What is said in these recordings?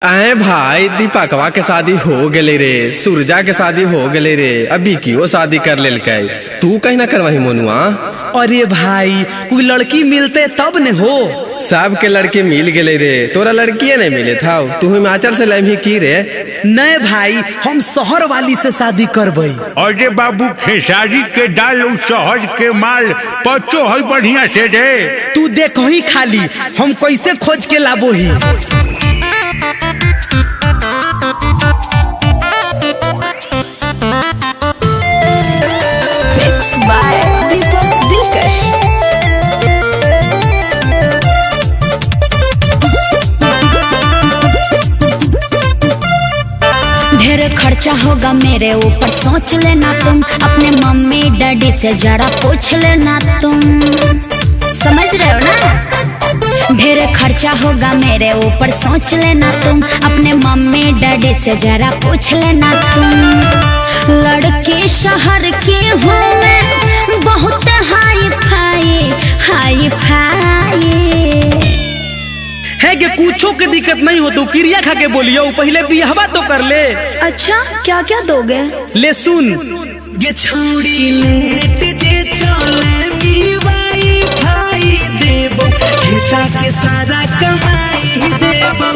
अरे भाई दीपकवा के शादी हो गले रे, सूरजा के शादी हो गले रे, अभी क्यों शादी कर लेल के तू कहीं ना करवाही मोनुआ। अरे भाई कोई लड़की मिलते तब न हो। सब के लड़के मिल गए रे, तोरा लड़कियां नहीं मिले था, तू हिमाचल से लम्ही की रे। नहीं भाई हम शहर वाली से शादी करबई। अरे बाबू खेसारी के डाल शहर के माल पचो है बढ़िया से रे। तू देखो ही खाली हम कैसे खोज के लाबो ही। ढेर खर्चा होगा मेरे ऊपर सोच लेना तुम, अपने मम्मी डैडी से जरा पूछ लेना तुम, समझ रहे हो ना। ढेर खर्चा होगा मेरे ऊपर सोच लेना तुम, अपने मम्मी डैडी से जरा पूछ लेना तुम। लड़के शहर के हूँ मैं बहुत हाई फाई हाई फाई है कि कुछो के दिक्कत नहीं हो तो क्रिया खा के बोलियो, पहले बिहवा तो कर ले। अच्छा क्या क्या दोगे? ले सुन। ये छौड़ी लेट जे चले बीवाई भाई देबो, खेता के सारा कमाई देबो।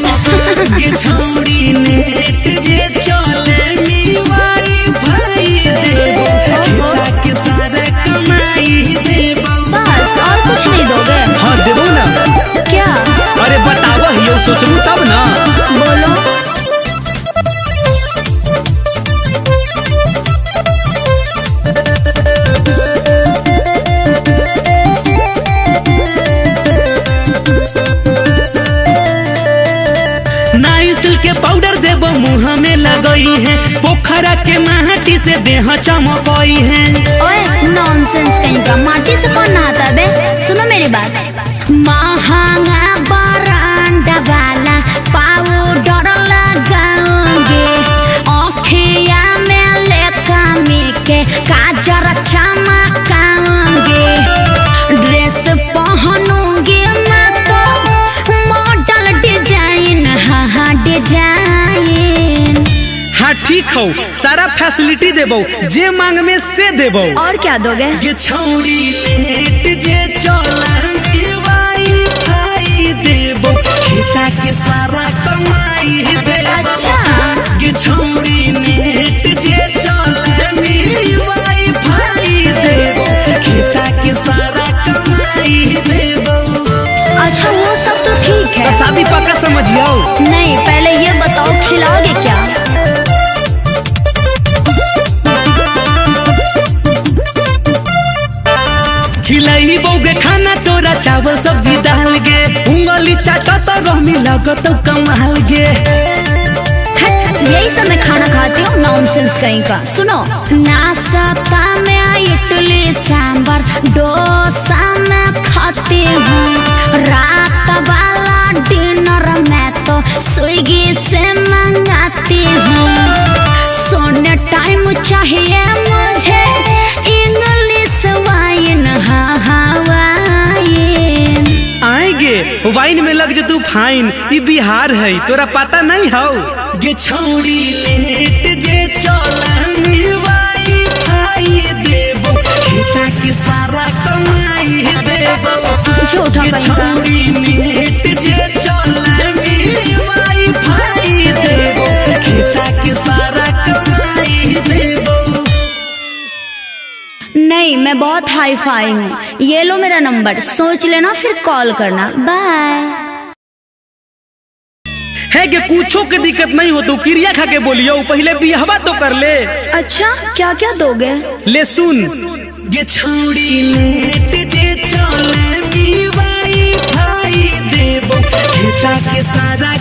ये छौड़ी लेट जे चले बीवाई भाई देबो, खेता के सारा कमाई देबो। बस और कुछ नहीं दोगे? हाँ देबो ना। क्या? अरे बतावा हियो सोचबू तब ना। बोलो। नाइसिल के पाउडर देबो मुँह में लगई है, पोखरा के माटी से देह चमकई है। ओए नॉनसेंस कहीं का, माटी से कौन नहाता बे? सुनो मेरी बात, महंगा बरांडा वाला पाउडर लगाओगे, आँखिया में लेकमी के काजर चमकाओगे, ड्रेस पहनोगे मैं तो मॉडल डिजाइन, हाँ डिजाइन। हाँ ठीक हो, सारा फैसिलिटी देबो, जे मांग में से देबो। और क्या दोगे? ये छौड़ी लेट जे चला बीवाई भाई देबो, खेता के सारा कमाई देबो। अच्छा। ये छौड़ी लेट जे चला बीवाई भाई देबो, खेता के सारा कमाई देबो। अच्छा वो सब तो ठीक है, शादी पक्का समझियो। नहीं पहले ये बताओ खिलाओगे क्या? खिलाई बोगे खाना तोरा चावल सब्जी दाल गे, उंगली चाटा तो रहमी लगत कमाल गे। यही सब मैं खाना खाती हूँ, नॉनसेंस कहीं का। सुनो, नाश्ता में इडली सांभर, डोसा में खाती हूँ, रात वाला डिनर में तो स्विगी से मंगाती हूँ। सोने टाइम चाहिए मुझे इंग्लिश वाइन, हाँ वाइन। आएंगे वाइन में लग जो तू फाइन, ये बिहार है तोरा पता नहीं हो। ये छौड़ी लेट जे चला बीवाई भाई देबो, खेता के सारा कमाई देबो। झूठा कहीं का। छौड़ी लेट जे चला बीवाई भाई देबो, खेता के सारा कमाई देबो। नहीं मैं बहुत हाई फाई हूँ, ये लो मेरा नंबर, सोच लेना फिर कॉल करना, बाय। है कि कुछो के दिक्कत नहीं हो तो क्रिया खा के बोलियो, पहले बिहवा तो कर ले। अच्छा क्या क्या दोगे? ले सुन। ये छौड़ी लेट जे चले बीवाई भाई देबो, खेता के सारा